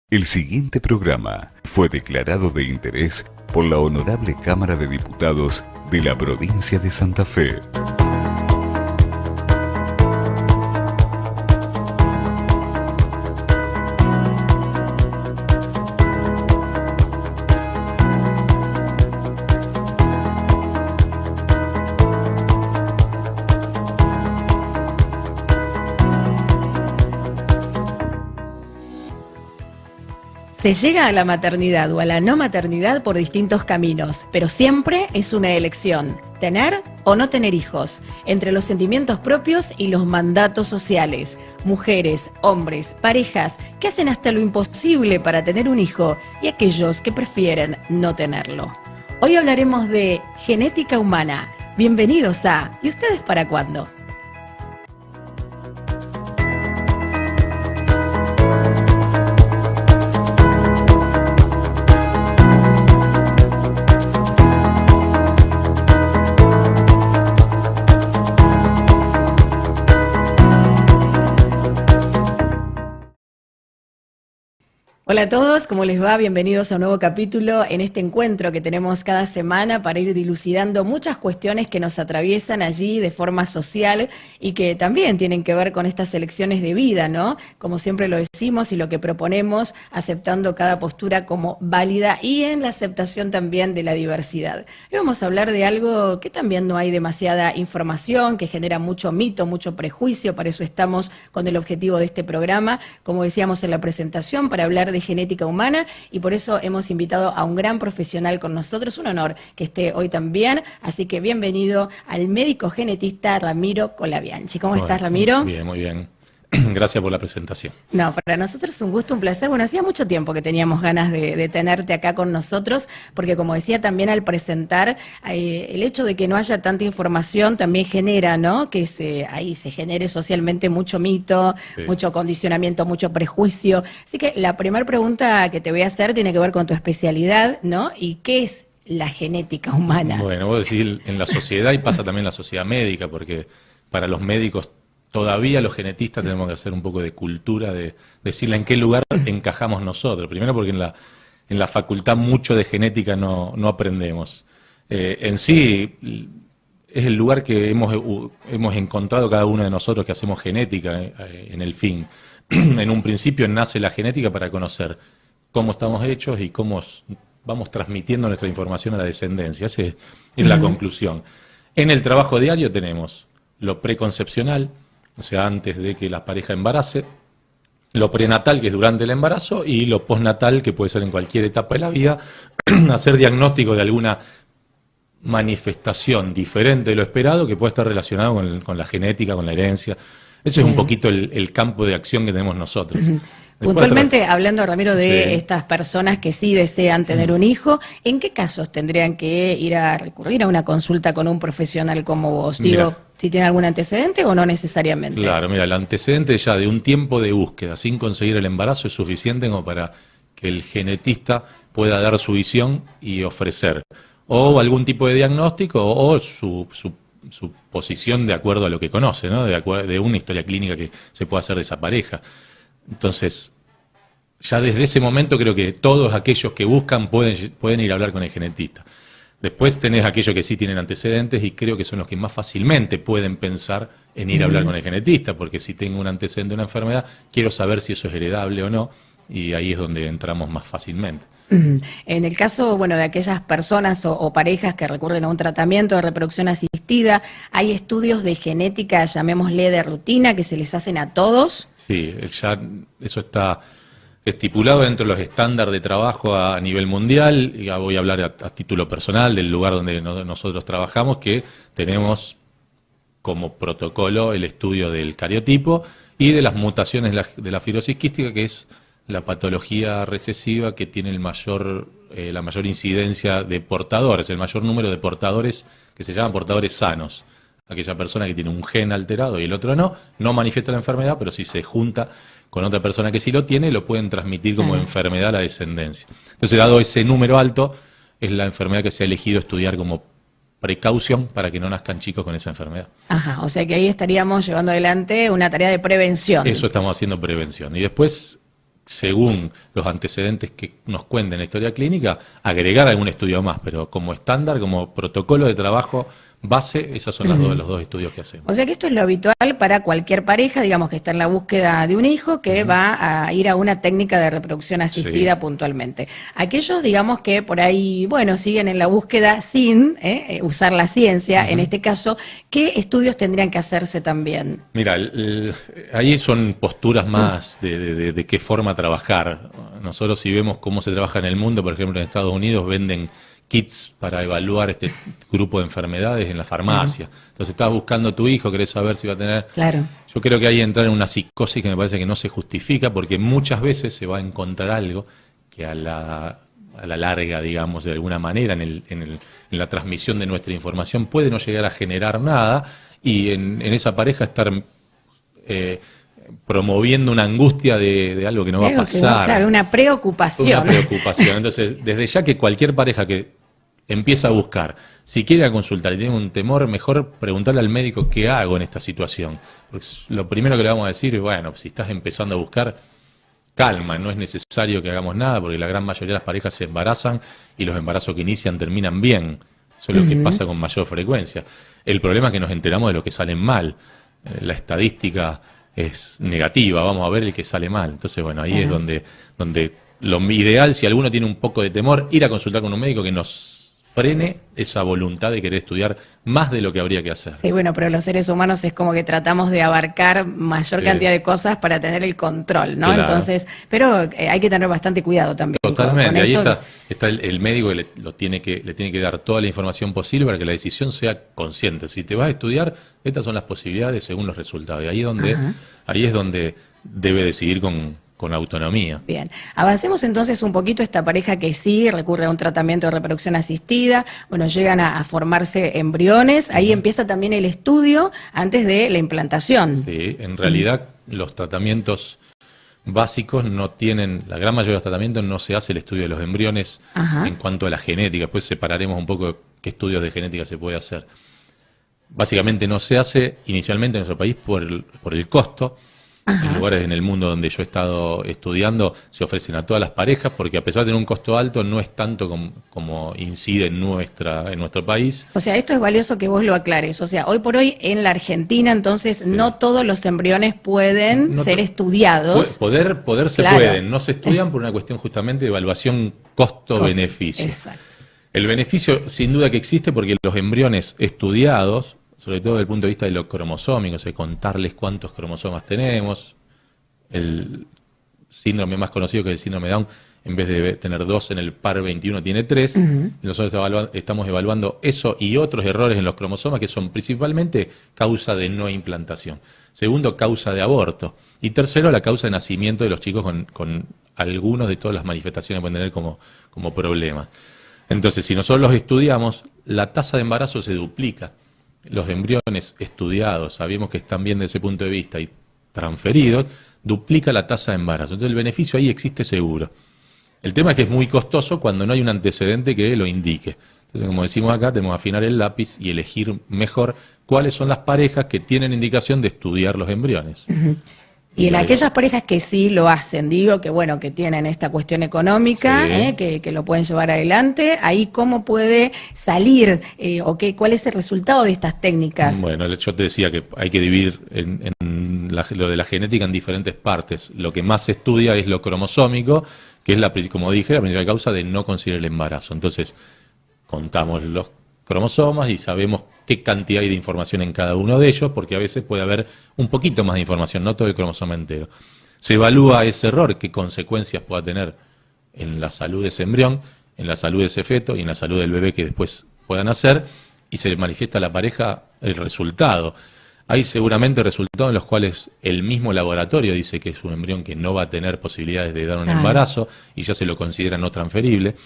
El siguiente programa fue declarado de interés por la Honorable Cámara de Diputados de la Provincia de Santa Fe. Se llega a la maternidad o a la no maternidad por distintos caminos, pero siempre es una elección, tener o no tener hijos, entre los sentimientos propios y los mandatos sociales. Mujeres, hombres, parejas que hacen hasta lo imposible para tener un hijo y aquellos que prefieren no tenerlo. Hoy hablaremos de genética humana. Bienvenidos a ¿Y ustedes para cuándo? Hola a todos, ¿cómo les va? Bienvenidos a un nuevo capítulo en este encuentro que tenemos cada semana para ir dilucidando muchas cuestiones que nos atraviesan allí de forma social y que también tienen que ver con estas elecciones de vida, ¿no? Como siempre lo decimos y lo que proponemos, aceptando cada postura como válida y en la aceptación también de la diversidad. Hoy vamos a hablar de algo que también no hay demasiada información, que genera mucho mito, mucho prejuicio, para eso estamos con el objetivo de este programa, como decíamos en la presentación, para hablar de genética humana, y por eso hemos invitado a un gran profesional con nosotros, un honor que esté hoy también, así que bienvenido al médico genetista Ramiro Colabianchi. ¿Cómo estás, Ramiro? Bien, muy bien. Gracias por la presentación. No, para nosotros es un gusto, un placer. Bueno, hacía mucho tiempo que teníamos ganas de tenerte acá con nosotros, porque como decía también al presentar, el hecho de que no haya tanta información también genera, ¿no? Que ahí se genere socialmente mucho mito, sí, mucho condicionamiento, mucho prejuicio. Así que la primera pregunta que te voy a hacer tiene que ver con tu especialidad, ¿no? ¿Y qué es la genética humana? Bueno, vos decís en la sociedad, y pasa también en la sociedad médica, porque para los médicos todavía los genetistas tenemos que hacer un poco de cultura, de decirle en qué lugar encajamos nosotros. Primero porque en la facultad mucho de genética no aprendemos. En sí es el lugar que hemos encontrado cada uno de nosotros que hacemos genética en el fin. En un principio nace la genética para conocer cómo estamos hechos y cómo vamos transmitiendo nuestra información a la descendencia. Esa es la conclusión. En el trabajo diario tenemos lo preconcepcional, o sea, antes de que la pareja embarace, lo prenatal, que es durante el embarazo, y lo postnatal, que puede ser en cualquier etapa de la vida, hacer diagnóstico de alguna manifestación diferente de lo esperado que puede estar relacionado con la genética, con la herencia. Ese es un poquito el campo de acción que tenemos nosotros. Puntualmente, hablando, Ramiro, de estas personas que sí desean tener un hijo, ¿en qué casos tendrían que ir a recurrir a una consulta con un profesional como vos? Digo, si tiene algún antecedente o no necesariamente. Claro, mira, el antecedente ya de un tiempo de búsqueda sin conseguir el embarazo es suficiente como para que el genetista pueda dar su visión y ofrecer o algún tipo de diagnóstico o su posición de acuerdo a lo que conoce, ¿no? De una historia clínica que se pueda hacer de esa pareja. Entonces, ya desde ese momento creo que todos aquellos que buscan pueden ir a hablar con el genetista. Después tenés aquellos que sí tienen antecedentes y creo que son los que más fácilmente pueden pensar en ir a hablar con el genetista, porque si tengo un antecedente de una enfermedad, quiero saber si eso es heredable o no, y ahí es donde entramos más fácilmente. En el caso, bueno, de aquellas personas o parejas que recurren a un tratamiento de reproducción asistida, ¿hay estudios de genética, llamémosle de rutina, que se les hacen a todos? Sí, ya eso está estipulado dentro de los estándares de trabajo a nivel mundial. Ya voy a hablar a título personal del lugar donde nosotros trabajamos, que tenemos como protocolo el estudio del cariotipo y de las mutaciones de la fibrosis quística, que es la patología recesiva que tiene la mayor incidencia de portadores, el mayor número de portadores que se llaman portadores sanos. Aquella persona que tiene un gen alterado y el otro no manifiesta la enfermedad, pero si se junta con otra persona que sí lo tiene, lo pueden transmitir como enfermedad a la descendencia. Entonces, dado ese número alto, es la enfermedad que se ha elegido estudiar como precaución para que no nazcan chicos con esa enfermedad. Ajá, o sea que ahí estaríamos llevando adelante una tarea de prevención. Eso estamos haciendo prevención. Y después según los antecedentes que nos cuenten la historia clínica, agregar algún estudio más, pero como estándar, como protocolo de trabajo base, esos son los dos estudios que hacemos. O sea que esto es lo habitual para cualquier pareja, digamos, que está en la búsqueda de un hijo, que va a ir a una técnica de reproducción asistida puntualmente. Aquellos, digamos, que por ahí, bueno, siguen en la búsqueda sin usar la ciencia, en este caso, ¿qué estudios tendrían que hacerse también? Mira, ahí son posturas más de qué forma trabajar. Nosotros, si vemos cómo se trabaja en el mundo, por ejemplo, en Estados Unidos venden kits para evaluar este grupo de enfermedades en la farmacia. Entonces estás buscando a tu hijo, querés saber si va a tener... Claro. Yo creo que ahí entra en una psicosis que me parece que no se justifica, porque muchas veces se va a encontrar algo que a la larga, digamos, de alguna manera, en la transmisión de nuestra información puede no llegar a generar nada, y en esa pareja estar promoviendo una angustia de algo que no va a pasar. Claro, una preocupación. Una preocupación. Entonces, desde ya que cualquier pareja que empieza a buscar, si quiere consultar y tiene un temor, mejor preguntarle al médico qué hago en esta situación. Porque lo primero que le vamos a decir es, bueno, si estás empezando a buscar, calma, no es necesario que hagamos nada, porque la gran mayoría de las parejas se embarazan y los embarazos que inician terminan bien. Eso es lo que pasa con mayor frecuencia. El problema es que nos enteramos de lo que salen mal. La estadística es negativa, vamos a ver el que sale mal. Entonces, bueno, ahí es donde lo ideal, si alguno tiene un poco de temor, ir a consultar con un médico que nos frene esa voluntad de querer estudiar más de lo que habría que hacer. Sí, bueno, pero los seres humanos es como que tratamos de abarcar mayor cantidad de cosas para tener el control, ¿no? Claro. Entonces, pero hay que tener bastante cuidado también. Totalmente, con ahí está el médico que le tiene que dar toda la información posible para que la decisión sea consciente. Si te vas a estudiar, estas son las posibilidades según los resultados. Y ahí es donde debe decidir con autonomía. Bien, avancemos entonces un poquito. Esta pareja que sí recurre a un tratamiento de reproducción asistida, bueno, llegan a formarse embriones, ahí empieza también el estudio antes de la implantación. Sí, en realidad los tratamientos básicos no tienen, la gran mayoría de los tratamientos no se hace el estudio de los embriones en cuanto a la genética, después separaremos un poco qué estudios de genética se puede hacer. Básicamente no se hace inicialmente en nuestro país por el costo. En lugares en el mundo donde yo he estado estudiando se ofrecen a todas las parejas, porque a pesar de tener un costo alto no es tanto como incide en nuestro país. O sea, esto es valioso que vos lo aclares. O sea, hoy por hoy en la Argentina entonces no todos los embriones pueden ser estudiados. Poder se pueden, no se estudian por una cuestión justamente de evaluación costo-beneficio. Exacto. El beneficio sin duda que existe porque los embriones estudiados, sobre todo desde el punto de vista de lo cromosómico, o sea, contarles cuántos cromosomas tenemos. El síndrome más conocido, que es el síndrome de Down, en vez de tener 2 en el par 21 tiene 3. Nosotros estamos evaluando eso y otros errores en los cromosomas que son principalmente causa de no implantación. Segundo, causa de aborto. Y tercero, la causa de nacimiento de los chicos con algunos de todas las manifestaciones que pueden tener como problemas. Entonces, si nosotros los estudiamos, la tasa de embarazo se duplica. Los embriones estudiados, sabemos que están bien desde ese punto de vista y transferidos, duplica la tasa de embarazo. Entonces el beneficio ahí existe seguro. El tema es que es muy costoso cuando no hay un antecedente que lo indique. Entonces, como decimos acá, tenemos que afinar el lápiz y elegir mejor cuáles son las parejas que tienen indicación de estudiar los embriones. Y en aquellas parejas que sí lo hacen, digo, que bueno, que tienen esta cuestión económica, que lo pueden llevar adelante, ahí cómo puede salir cuál es el resultado de estas técnicas. Bueno, yo te decía que hay que dividir lo de la genética en diferentes partes. Lo que más se estudia es lo cromosómico, que es, como dije, la principal causa de no conseguir el embarazo. Entonces, contamos los cromosomas y sabemos qué cantidad hay de información en cada uno de ellos, porque a veces puede haber un poquito más de información, no todo el cromosoma entero. Se evalúa ese error, qué consecuencias pueda tener en la salud de ese embrión, en la salud de ese feto y en la salud del bebé que después pueda nacer, y se le manifiesta a la pareja el resultado. Hay seguramente resultados en los cuales el mismo laboratorio dice que es un embrión que no va a tener posibilidades de dar un embarazo y ya se lo considera no transferible.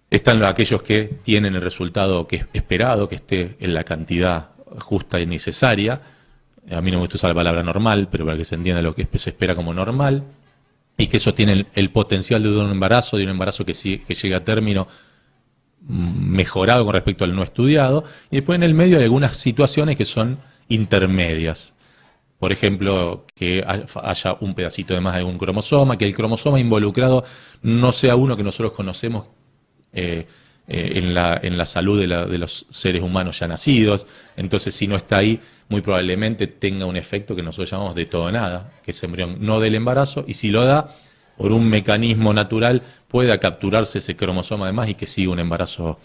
Están aquellos que tienen el resultado que es esperado, que esté en la cantidad justa y necesaria. A mí no me gusta usar la palabra normal, pero para que se entienda lo que se espera como normal. Y que eso tiene el potencial de un embarazo que llegue a término mejorado con respecto al no estudiado. Y después en el medio hay algunas situaciones que son intermedias. por ejemplo, que haya un pedacito de más de algún cromosoma, que el cromosoma involucrado no sea uno que nosotros conocemos en la salud de los seres humanos ya nacidos. Entonces, si no está ahí, muy probablemente tenga un efecto que nosotros llamamos de todo o nada, que es embrión no del embarazo, y si lo da, por un mecanismo natural, pueda capturarse ese cromosoma de más y que siga un embarazo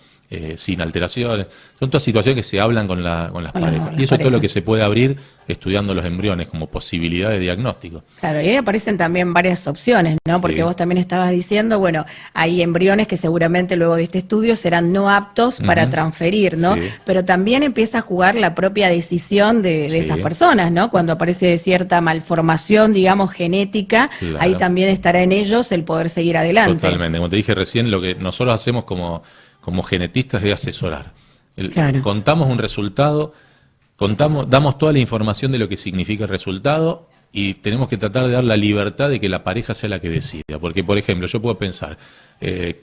sin alteraciones. Son todas situaciones que se hablan con las parejas. Y eso es todo lo que se puede abrir estudiando los embriones como posibilidad de diagnóstico. Claro, y ahí aparecen también varias opciones, ¿no? Porque Sí. vos también estabas diciendo, bueno, hay embriones que seguramente luego de este estudio serán no aptos para transferir, ¿no? Sí. Pero también empieza a jugar la propia decisión de Sí. esas personas, ¿no? Cuando aparece cierta malformación, digamos, genética, Claro. ahí también estará en ellos el poder seguir adelante. Totalmente. Como te dije recién, lo que nosotros hacemos como genetistas es asesorar. Claro. Contamos un resultado, damos toda la información de lo que significa el resultado y tenemos que tratar de dar la libertad de que la pareja sea la que decida. Porque, por ejemplo, yo puedo pensar que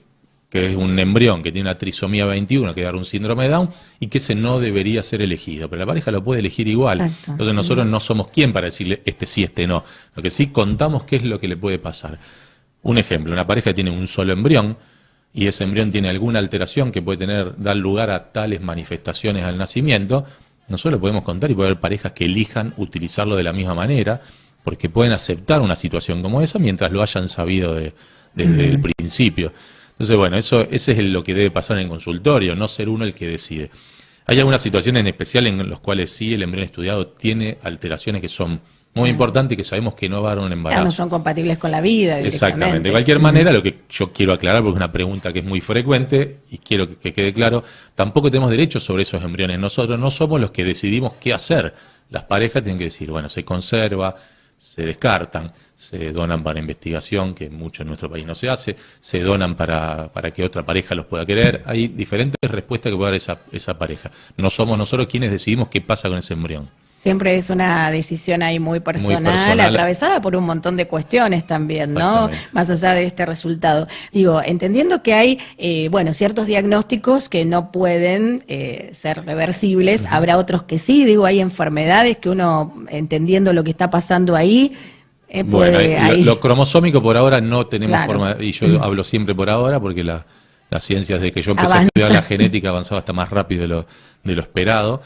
es un embrión que tiene una trisomía 21, que da un síndrome de Down, y que ese no debería ser elegido, pero la pareja lo puede elegir igual. Exacto. Entonces nosotros no somos quien para decirle este sí, este no. Lo que sí contamos qué es lo que le puede pasar. Un ejemplo, una pareja que tiene un solo embrión, y ese embrión tiene alguna alteración que puede dar lugar a tales manifestaciones al nacimiento, nosotros lo podemos contar y puede haber parejas que elijan utilizarlo de la misma manera, porque pueden aceptar una situación como esa mientras lo hayan sabido desde el principio. Entonces, bueno, ese es lo que debe pasar en el consultorio, no ser uno el que decide. Hay algunas situaciones en especial en las cuales sí el embrión estudiado tiene alteraciones que son muy importantes y que sabemos que no va a dar un embarazo. No son compatibles con la vida. Exactamente. De cualquier manera, lo que yo quiero aclarar, porque es una pregunta que es muy frecuente y quiero que quede claro, tampoco tenemos derecho sobre esos embriones. Nosotros no somos los que decidimos qué hacer. Las parejas tienen que decir, bueno, se conserva, se descartan, se donan para investigación, que mucho en nuestro país no se hace, se donan para que otra pareja los pueda querer. Hay diferentes respuestas que puede dar esa pareja. No somos nosotros quienes decidimos qué pasa con ese embrión. Siempre es una decisión ahí muy personal, atravesada por un montón de cuestiones también, ¿no? Más allá de este resultado. Digo, entendiendo que hay, ciertos diagnósticos que no pueden ser reversibles, habrá otros que sí, digo, hay enfermedades que uno, entendiendo lo que está pasando ahí, lo cromosómico por ahora no tenemos forma, y yo hablo siempre por ahora porque la ciencia desde que yo empecé a estudiar la genética avanzaba hasta más rápido de lo esperado.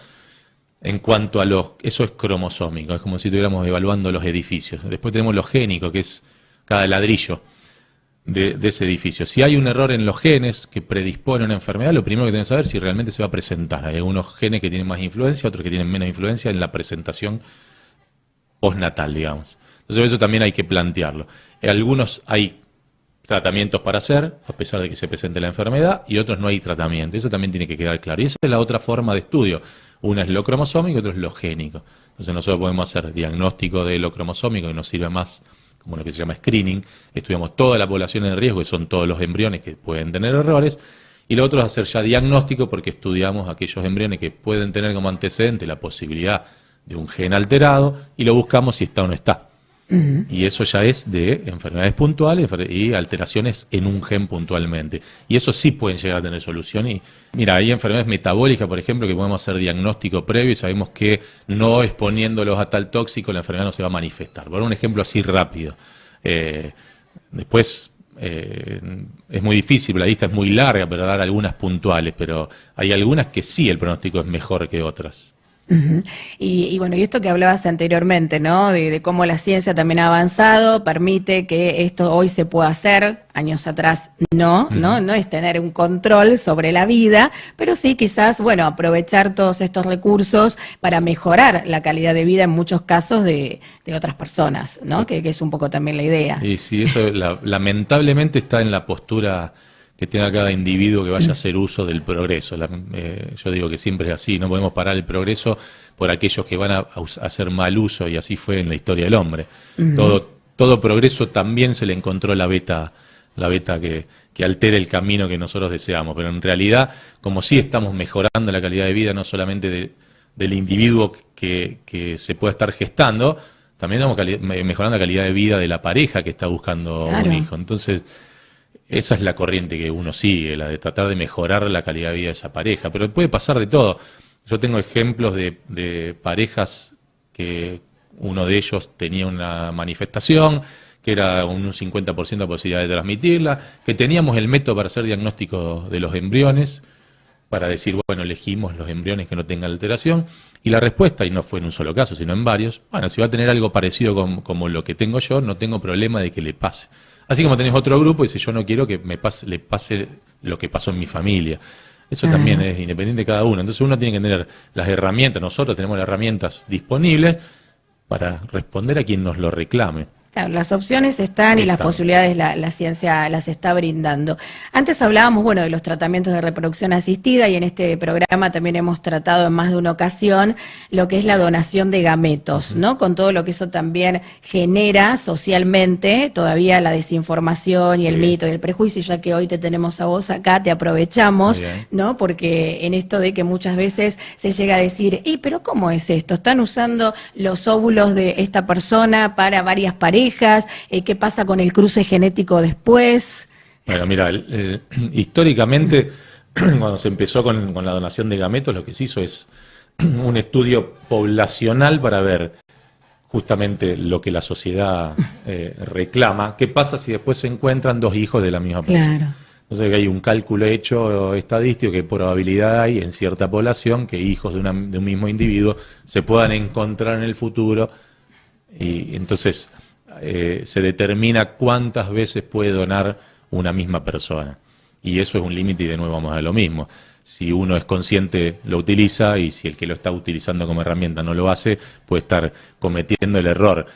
En cuanto a eso es cromosómico, es como si estuviéramos evaluando los edificios. Después tenemos lo génico, que es cada ladrillo de ese edificio. Si hay un error en los genes que predispone a una enfermedad, lo primero que tenemos que saber es si realmente se va a presentar. Hay algunos genes que tienen más influencia, otros que tienen menos influencia en la presentación postnatal, digamos. Entonces eso también hay que plantearlo. Algunos hay tratamientos para hacer, a pesar de que se presente la enfermedad, y otros no hay tratamiento. Eso también tiene que quedar claro. Y esa es la otra forma de estudio. Una es lo cromosómico y otra es lo génico. Entonces nosotros podemos hacer diagnóstico de lo cromosómico, que nos sirve más como lo que se llama screening. Estudiamos toda la población en riesgo, que son todos los embriones que pueden tener errores. Y lo otro es hacer ya diagnóstico, porque estudiamos aquellos embriones que pueden tener como antecedente la posibilidad de un gen alterado y lo buscamos si está o no está. Y eso ya es de enfermedades puntuales y alteraciones en un gen puntualmente. Y eso sí pueden llegar a tener solución. Y mira, hay enfermedades metabólicas, por ejemplo, que podemos hacer diagnóstico previo y sabemos que no exponiéndolos a tal tóxico la enfermedad no se va a manifestar. Por un ejemplo así rápido. Después es muy difícil, la lista es muy larga para dar algunas puntuales, pero hay algunas que sí el pronóstico es mejor que otras. Y bueno, y esto que hablabas anteriormente, ¿no? De cómo la ciencia también ha avanzado, permite que esto hoy se pueda hacer, años atrás no es tener un control sobre la vida, pero sí quizás, bueno, aprovechar todos estos recursos para mejorar la calidad de vida en muchos casos de otras personas, ¿no? Que es un poco también la idea. Y sí, eso lamentablemente está en la postura que tenga cada individuo que vaya a hacer uso del progreso. Yo digo que siempre es así, no podemos parar el progreso por aquellos que van a hacer mal uso, y así fue en la historia del hombre. Todo progreso también se le encontró la beta que altera el camino que nosotros deseamos, pero en realidad, como sí estamos mejorando la calidad de vida, no solamente del individuo que se pueda estar gestando, también estamos mejorando la calidad de vida de la pareja que está buscando un hijo. Entonces, esa es la corriente que uno sigue, la de tratar de mejorar la calidad de vida de esa pareja. Pero puede pasar de todo. Yo tengo ejemplos de parejas que uno de ellos tenía una manifestación, que era un 50% de posibilidad de transmitirla, que teníamos el método para hacer diagnóstico de los embriones, para decir, bueno, elegimos los embriones que no tengan alteración, y la respuesta, y no fue en un solo caso, sino en varios, bueno, si va a tener algo parecido como lo que tengo yo, no tengo problema de que le pase. Así como tenés otro grupo, dice, yo no quiero que le pase lo que pasó en mi familia. Eso también es independiente de cada uno. Entonces uno tiene que tener las herramientas, nosotros tenemos las herramientas disponibles para responder a quien nos lo reclame. Claro, las opciones están y las posibilidades la ciencia las está brindando. Antes hablábamos, bueno, de los tratamientos de reproducción asistida y en este programa también hemos tratado en más de una ocasión lo que es la donación de gametos, ¿no? Con todo lo que eso también genera socialmente, todavía la desinformación y el mito y el prejuicio, ya que hoy te tenemos a vos acá, te aprovechamos, ¿no? Porque en esto de que muchas veces se llega a decir, pero ¿cómo es esto? ¿Están usando los óvulos de esta persona para varias parejas? ¿Qué pasa con el cruce genético después? Bueno, mira, históricamente, cuando se empezó con la donación de gametos, lo que se hizo es un estudio poblacional para ver justamente lo que la sociedad reclama. ¿Qué pasa si después se encuentran dos hijos de la misma persona? Claro. Entonces que hay un cálculo hecho estadístico, qué probabilidad hay en cierta población que hijos de un mismo individuo se puedan encontrar en el futuro, y entonces se determina cuántas veces puede donar una misma persona. Y eso es un límite y de nuevo vamos a lo mismo. Si uno es consciente, lo utiliza, y si el que lo está utilizando como herramienta no lo hace, puede estar cometiendo el error.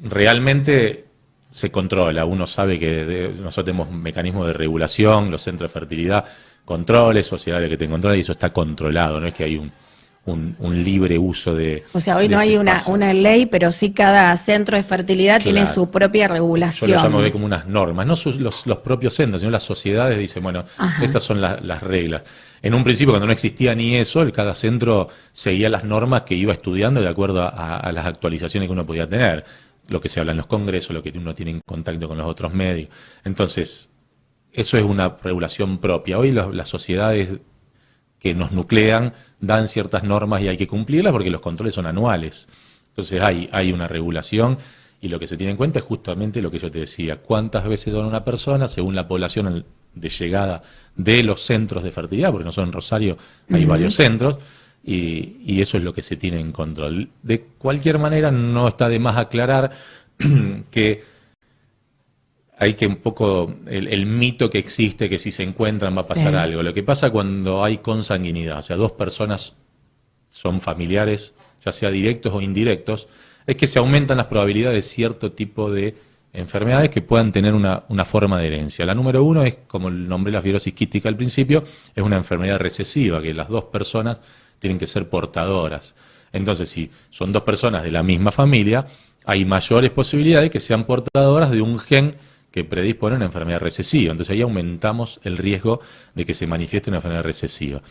Realmente se controla, uno sabe que nosotros tenemos mecanismos de regulación, los centros de fertilidad, controles, sociedades que te controlan, y eso está controlado, no es que hay un libre uso de... O sea, hoy no hay una ley, pero sí cada centro de fertilidad tiene su propia regulación. Yo lo llamo como unas normas, no los propios centros, sino las sociedades dicen, bueno, estas son las reglas. En un principio, cuando no existía ni eso, cada centro seguía las normas que iba estudiando de acuerdo a las actualizaciones que uno podía tener, lo que se habla en los congresos, lo que uno tiene en contacto con los otros medios. Entonces, eso es una regulación propia. Hoy las sociedades que nos nuclean dan ciertas normas y hay que cumplirlas porque los controles son anuales. Entonces hay una regulación, y lo que se tiene en cuenta es justamente lo que yo te decía, cuántas veces dona una persona según la población de llegada de los centros de fertilidad, porque nosotros en Rosario hay varios centros, y eso es lo que se tiene en control. De cualquier manera, no está de más aclarar que hay que un poco el mito que existe, que si se encuentran va a pasar algo. Lo que pasa cuando hay consanguinidad, o sea, dos personas son familiares, ya sea directos o indirectos, es que se aumentan las probabilidades de cierto tipo de enfermedades que puedan tener una forma de herencia. La número uno es, como nombré la fibrosis quística al principio, es una enfermedad recesiva, que las dos personas tienen que ser portadoras. Entonces, si son dos personas de la misma familia, hay mayores posibilidades que sean portadoras de un gen que predispone a una enfermedad recesiva. Entonces ahí aumentamos el riesgo de que se manifieste una enfermedad recesiva.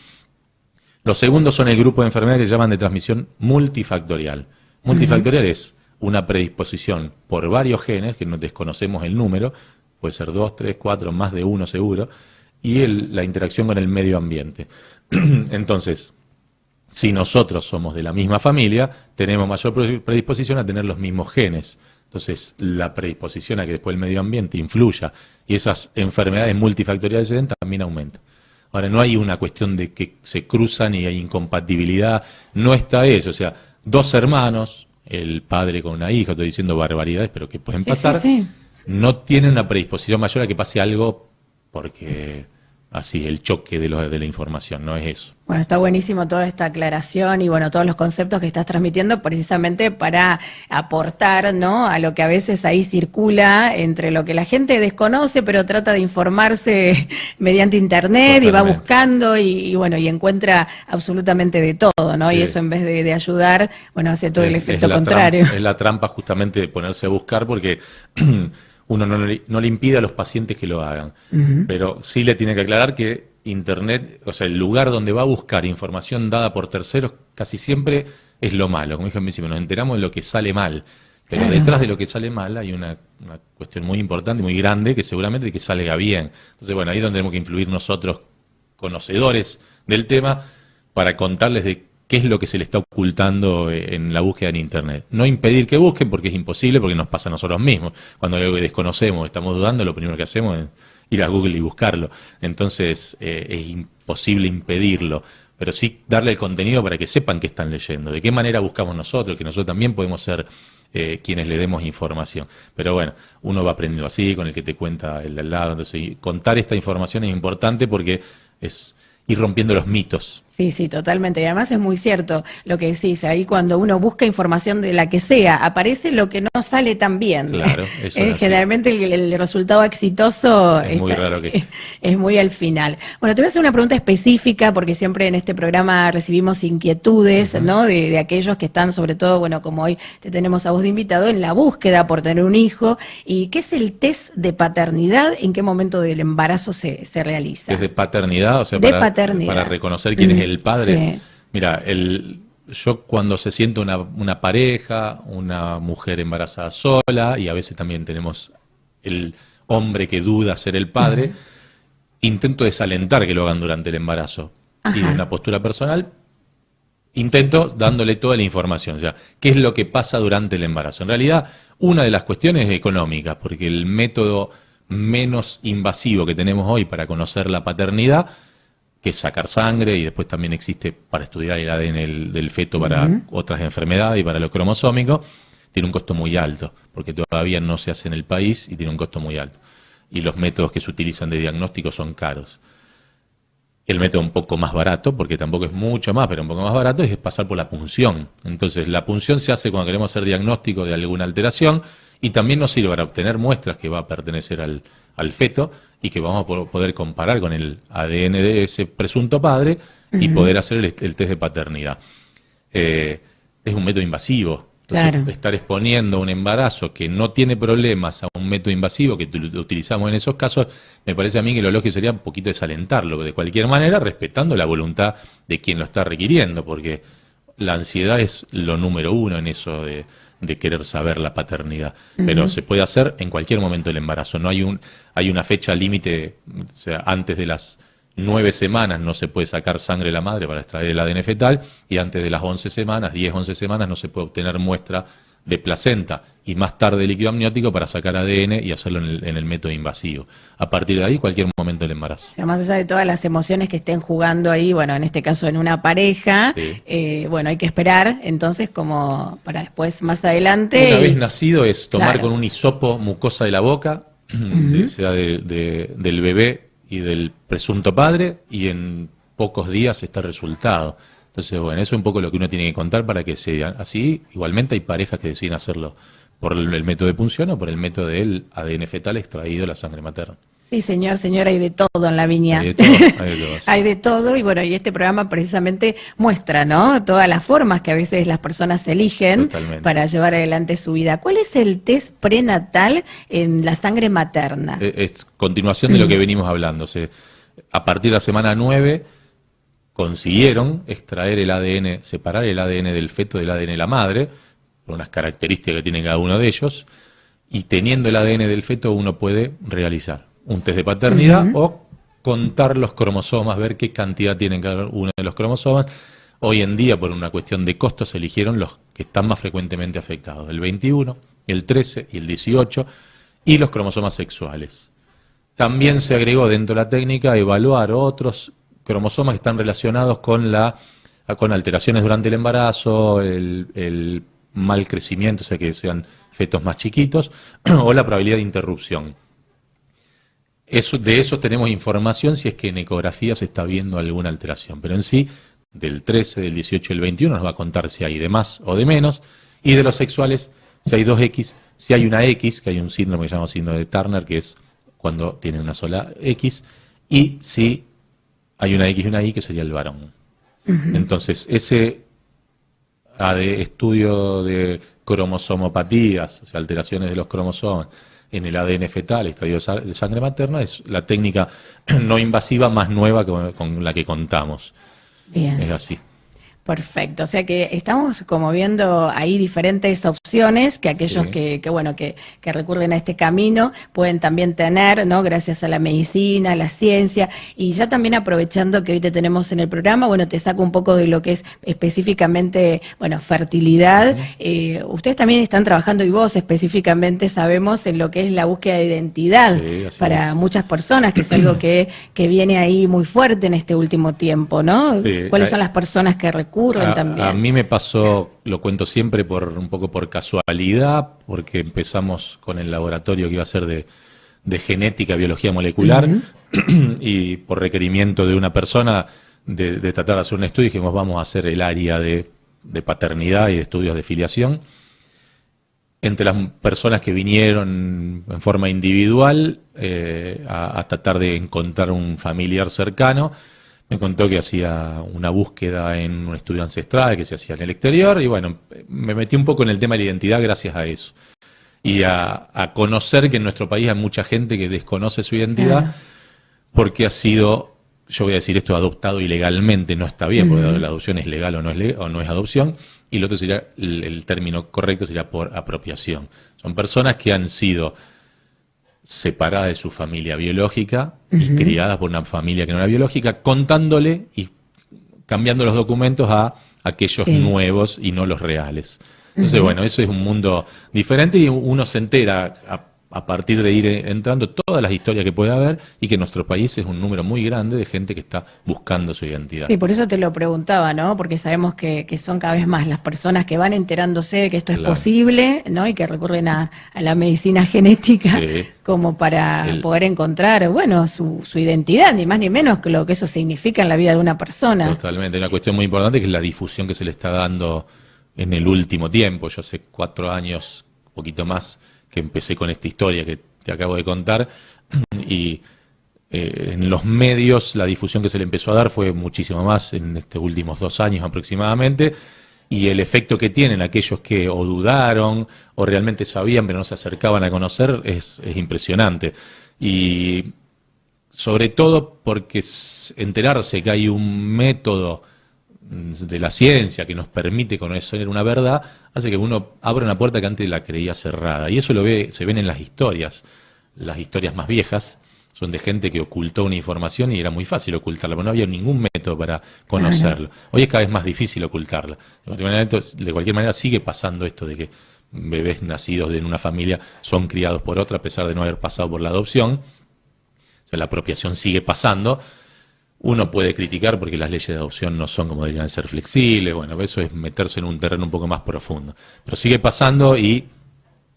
Los segundos son el grupo de enfermedades que llaman de transmisión multifactorial. Multifactorial es una predisposición por varios genes, que no desconocemos el número, puede ser 2, 3, 4, más de uno seguro, y la interacción con el medio ambiente. Entonces, si nosotros somos de la misma familia, tenemos mayor predisposición a tener los mismos genes. Entonces, la predisposición a que después el medio ambiente influya y esas enfermedades multifactoriales se den también aumenta. Ahora, no hay una cuestión de que se cruzan y hay incompatibilidad, no está eso. O sea, dos hermanos, el padre con una hija, estoy diciendo barbaridades, pero que pueden pasar, no tienen una predisposición mayor a que pase algo porque así, el choque de la información, no es eso. Bueno, está buenísimo toda esta aclaración y bueno, todos los conceptos que estás transmitiendo precisamente para aportar, ¿no?, a lo que a veces ahí circula entre lo que la gente desconoce, pero trata de informarse mediante internet. Totalmente. Y va buscando y bueno, y encuentra absolutamente de todo, ¿no? Sí. Y eso en vez de ayudar, bueno, hace todo el efecto contrario. Es la trampa justamente de ponerse a buscar porque uno no le impide a los pacientes que lo hagan, pero sí le tiene que aclarar que Internet, o sea, el lugar donde va a buscar información dada por terceros, casi siempre es lo malo. Como dije al principio, nos enteramos de lo que sale mal, pero detrás de lo que sale mal hay una cuestión muy importante, muy grande, que seguramente es que salga bien. Entonces, bueno, ahí es donde tenemos que influir nosotros, conocedores del tema, para contarles de qué es lo que se le está ocultando en la búsqueda en Internet. No impedir que busquen, porque es imposible, porque nos pasa a nosotros mismos. Cuando hay algo que desconocemos, estamos dudando, lo primero que hacemos es ir a Google y buscarlo. Entonces es imposible impedirlo, pero sí darle el contenido para que sepan qué están leyendo, de qué manera buscamos nosotros, que nosotros también podemos ser quienes le demos información. Pero bueno, uno va aprendiendo así, con el que te cuenta el de al lado. Entonces, contar esta información es importante porque es ir rompiendo los mitos. Sí, sí, totalmente. Y además es muy cierto lo que decís. Ahí cuando uno busca información de la que sea, aparece lo que no sale tan bien. Claro, eso es así. Generalmente el resultado exitoso es muy raro que es muy al final. Bueno, te voy a hacer una pregunta específica porque siempre en este programa recibimos inquietudes, ¿no? De aquellos que están, sobre todo, bueno, como hoy te tenemos a vos de invitado, en la búsqueda por tener un hijo. ¿Y qué es el test de paternidad? ¿En qué momento del embarazo se realiza? ¿Es de paternidad? O sea, de paternidad. Para reconocer quién es el padre. Sí. Mira, yo cuando se siente una pareja, una mujer embarazada sola, y a veces también tenemos el hombre que duda ser el padre, intento desalentar que lo hagan durante el embarazo. Y de una postura personal, intento dándole toda la información. O sea, ¿qué es lo que pasa durante el embarazo? En realidad, una de las cuestiones es económica, porque el método menos invasivo que tenemos hoy para conocer la paternidad, que es sacar sangre, y después también existe para estudiar el ADN del feto para otras enfermedades y para lo cromosómico, tiene un costo muy alto, porque todavía no se hace en el país y tiene un costo muy alto. Y los métodos que se utilizan de diagnóstico son caros. El método un poco más barato, porque tampoco es mucho más, pero un poco más barato, es pasar por la punción. Entonces, la punción se hace cuando queremos hacer diagnóstico de alguna alteración, y también nos sirve para obtener muestras que va a pertenecer al feto y que vamos a poder comparar con el ADN de ese presunto padre y poder hacer el test de paternidad. Es un método invasivo. Entonces, estar exponiendo un embarazo que no tiene problemas a un método invasivo que utilizamos en esos casos, me parece a mí que lo lógico sería un poquito desalentarlo, de cualquier manera, respetando la voluntad de quien lo está requiriendo, porque la ansiedad es lo número uno en eso de querer saber la paternidad, pero se puede hacer en cualquier momento del embarazo. No hay una fecha límite, o sea, antes de las 9 semanas no se puede sacar sangre de la madre para extraer el ADN fetal, y antes de las 11 semanas, 10, 11 semanas, no se puede obtener muestra de placenta, y más tarde líquido amniótico para sacar ADN y hacerlo en el método invasivo. A partir de ahí, cualquier momento del embarazo. O sea, más allá de todas las emociones que estén jugando ahí, bueno, en este caso en una pareja, bueno, hay que esperar, entonces, como para después, más adelante. Una vez nacido es tomar con un hisopo mucosa de la boca, sea del bebé y del presunto padre, y en pocos días está el resultado. Entonces, bueno, eso es un poco lo que uno tiene que contar para que sea así. Igualmente hay parejas que deciden hacerlo por el método de punción o por el método del ADN fetal extraído de la sangre materna. Sí, señor, señora, hay de todo en la viña. Hay de todo, hay de todo. Sí. Hay de todo, y bueno, y este programa precisamente muestra, ¿no?, todas las formas que a veces las personas eligen para llevar adelante su vida. ¿Cuál es el test prenatal en la sangre materna? Es continuación de lo que venimos hablando. A partir de la semana 9 consiguieron extraer el ADN, separar el ADN del feto del ADN de la madre, por unas características que tiene cada uno de ellos, y teniendo el ADN del feto uno puede realizar un test de paternidad o contar los cromosomas, ver qué cantidad tienen cada uno de los cromosomas. Hoy en día, por una cuestión de costos, se eligieron los que están más frecuentemente afectados, el 21, el 13 y el 18, y los cromosomas sexuales. También se agregó dentro de la técnica evaluar otros cromosomas que están relacionados con alteraciones durante el embarazo, el mal crecimiento, o sea que sean fetos más chiquitos, o la probabilidad de interrupción. De eso tenemos información si es que en ecografía se está viendo alguna alteración, pero en sí, del 13, del 18 y el 21 nos va a contar si hay de más o de menos, y de los sexuales, si hay 2X, si hay una X, que hay un síndrome que se llama síndrome de Turner, que es cuando tiene una sola X, y si hay una X y una Y, que sería el varón. Entonces, ese estudio de cromosomopatías, o sea, alteraciones de los cromosomas en el ADN fetal extraído de sangre materna, es la técnica no invasiva más nueva con la que contamos. Bien. Es así. Perfecto, o sea que estamos como viendo ahí diferentes opciones opciones que aquellos Sí. que recurren a este camino pueden también tener, ¿no? Gracias a la medicina, a la ciencia. Y ya también aprovechando que hoy te tenemos en el programa, bueno, te saco un poco de lo que es específicamente, bueno, fertilidad. Ustedes también están trabajando, y vos específicamente sabemos, en lo que es la búsqueda de identidad Sí, así para es. muchas personas, que es algo que viene ahí muy fuerte en este último tiempo, ¿no? Sí. ¿Cuáles son las personas que recurren también? A mí me pasó, lo cuento siempre un poco por casualidad, porque empezamos con el laboratorio que iba a ser de genética, biología molecular, y por requerimiento de una persona de tratar de hacer un estudio, dijimos, vamos a hacer el área de paternidad y de estudios de filiación. Entre las personas que vinieron en forma individual a tratar de encontrar un familiar cercano, me contó que hacía una búsqueda en un estudio ancestral que se hacía en el exterior, y bueno, me metí un poco en el tema de la identidad gracias a eso. Y a conocer que en nuestro país hay mucha gente que desconoce su identidad, Claro. porque ha sido, yo voy a decir esto, adoptado ilegalmente, no está bien, porque la adopción es legal o no o no es adopción, y lo otro sería, el término correcto sería por apropiación. Son personas que han sido separadas de su familia biológica y criadas por una familia que no era biológica, contándole y cambiando los documentos a aquellos Sí. nuevos y no los reales. Entonces, bueno, eso es un mundo diferente, y uno se entera a partir de ir entrando todas las historias que puede haber, y que en nuestro país es un número muy grande de gente que está buscando su identidad. Sí, por eso te lo preguntaba, ¿no? Porque sabemos que son cada vez más las personas que van enterándose de que esto es Claro. posible, ¿no? Y que recurren a la medicina genética Sí. como para poder encontrar, bueno, su identidad, ni más ni menos que lo que eso significa en la vida de una persona. Totalmente. Una cuestión muy importante que es la difusión que se le está dando en el último tiempo. Yo hace 4 años, un poquito más, que empecé con esta historia que te acabo de contar, y en los medios la difusión que se le empezó a dar fue muchísimo más en estos últimos 2 años aproximadamente, y el efecto que tienen aquellos que o dudaron o realmente sabían pero no se acercaban a conocer es impresionante. Y sobre todo porque enterarse que hay un método de la ciencia que nos permite conocer una verdad, hace que uno abra una puerta que antes la creía cerrada. Y eso se ven en las historias más viejas, son de gente que ocultó una información y era muy fácil ocultarla, porque no había ningún método para conocerlo. Hoy es cada vez más difícil ocultarla. De cualquier manera sigue pasando esto de que bebés nacidos en una familia son criados por otra a pesar de no haber pasado por la adopción. O sea, la apropiación sigue pasando. Uno puede criticar porque las leyes de adopción no son como deberían ser flexibles, bueno, eso es meterse en un terreno un poco más profundo. Pero sigue pasando, y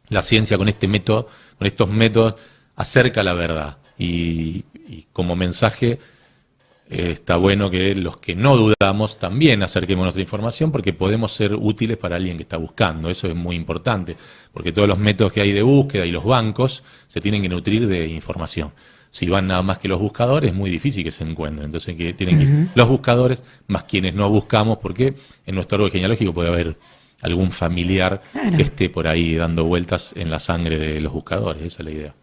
la ciencia con este método, con estos métodos, acerca la verdad. Y como mensaje está bueno que los que no dudamos también acerquemos nuestra información, porque podemos ser útiles para alguien que está buscando. Eso es muy importante, porque todos los métodos que hay de búsqueda y los bancos se tienen que nutrir de información. Si van nada más que los buscadores, es muy difícil que se encuentren. Entonces tienen que ir los buscadores más quienes no buscamos, porque en nuestro árbol genealógico puede haber algún familiar que esté por ahí dando vueltas en la sangre de los buscadores. Esa es la idea.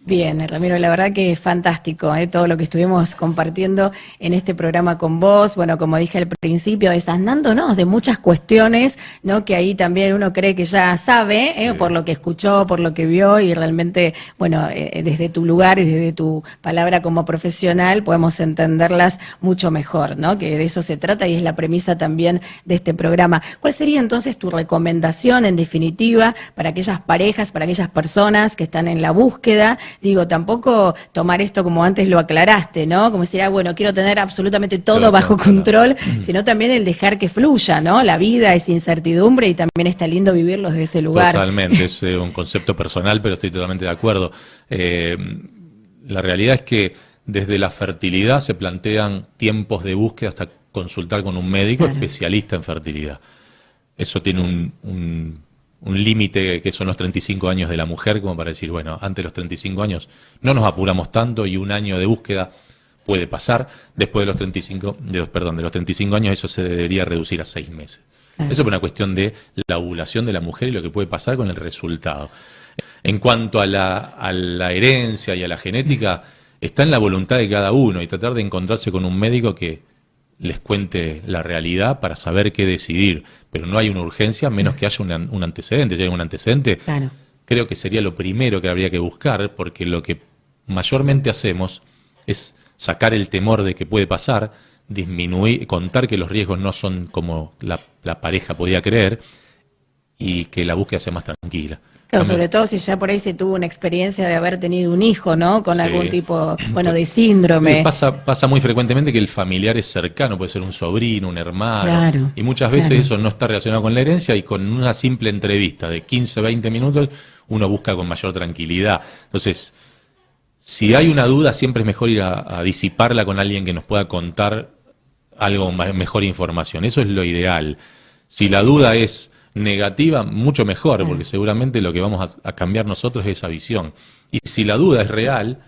Bien, Ramiro, la verdad que es fantástico, todo lo que estuvimos compartiendo en este programa con vos. Bueno, como dije al principio, desandándonos de muchas cuestiones, ¿no? Que ahí también uno cree que ya sabe, Sí. por lo que escuchó, por lo que vio, y realmente, bueno, desde tu lugar y desde tu palabra como profesional podemos entenderlas mucho mejor, ¿no? Que de eso se trata y es la premisa también de este programa. ¿Cuál sería entonces tu recomendación, en definitiva, para aquellas parejas, para aquellas personas que están en la búsqueda? Digo, tampoco tomar esto como antes lo aclaraste, ¿no? Como decir, bueno, quiero tener absolutamente todo bajo control, sino también el dejar que fluya, ¿no? La vida es incertidumbre y también está lindo vivirlo desde ese lugar. Totalmente, es un concepto personal, pero estoy totalmente de acuerdo. La realidad es que desde la fertilidad se plantean tiempos de búsqueda hasta consultar con un médico especialista en fertilidad. Eso tiene un límite que son los 35 años de la mujer, como para decir, bueno, antes de los 35 años no nos apuramos tanto, y un año de búsqueda puede pasar. Después de los 35 años eso se debería reducir a 6 meses. Eso es una cuestión de la ovulación de la mujer y lo que puede pasar con el resultado. En cuanto a la herencia y a la genética, está en la voluntad de cada uno, y tratar de encontrarse con un médico que les cuente la realidad para saber qué decidir, pero no hay una urgencia, menos que haya un antecedente. Si hay un antecedente, Claro. creo que sería lo primero que habría que buscar, porque lo que mayormente hacemos es sacar el temor de que puede pasar, disminuir, contar que los riesgos no son como la pareja podía creer, y que la búsqueda sea más tranquila. Claro, sobre todo si ya por ahí se tuvo una experiencia de haber tenido un hijo, ¿no? Con Sí. algún tipo, bueno, de síndrome. Pasa muy frecuentemente que el familiar es cercano, puede ser un sobrino, un hermano, Claro, y muchas veces claro. eso no está relacionado con la herencia, y con una simple entrevista de 15, 20 minutos uno busca con mayor tranquilidad. Entonces, si hay una duda, siempre es mejor ir a disiparla con alguien que nos pueda contar algo, mejor información. Eso es lo ideal. Si la duda es negativa, mucho mejor, porque seguramente lo que vamos a cambiar nosotros es esa visión. Y si la duda es real,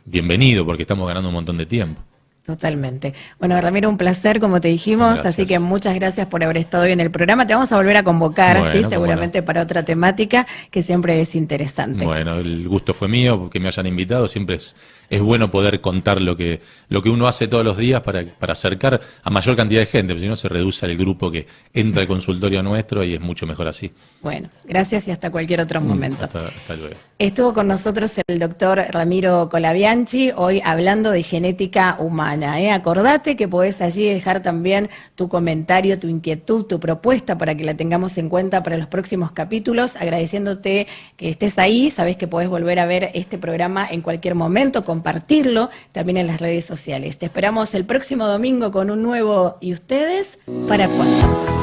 bienvenido, porque estamos ganando un montón de tiempo. Totalmente. Bueno, Ramiro, un placer, como te dijimos, Gracias. así que muchas gracias por haber estado hoy en el programa. Te vamos a volver a convocar, Bueno, sí, cómo seguramente para otra temática que siempre es interesante. Bueno, el gusto fue mío, que me hayan invitado. Siempre es bueno poder contar lo que uno hace todos los días para acercar a mayor cantidad de gente, porque si no se reduce el grupo que entra al consultorio nuestro, y es mucho mejor así. Bueno, gracias y hasta cualquier otro momento. Hasta luego. Estuvo con nosotros el doctor Ramiro Colabianchi, hoy hablando de genética humana. Acordate que podés allí dejar también tu comentario, tu inquietud, tu propuesta para que la tengamos en cuenta para los próximos capítulos. Agradeciéndote que estés ahí, sabés que podés volver a ver este programa en cualquier momento, compartirlo también en las redes sociales. Te esperamos el próximo domingo con un nuevo ¿Y ustedes para cuándo?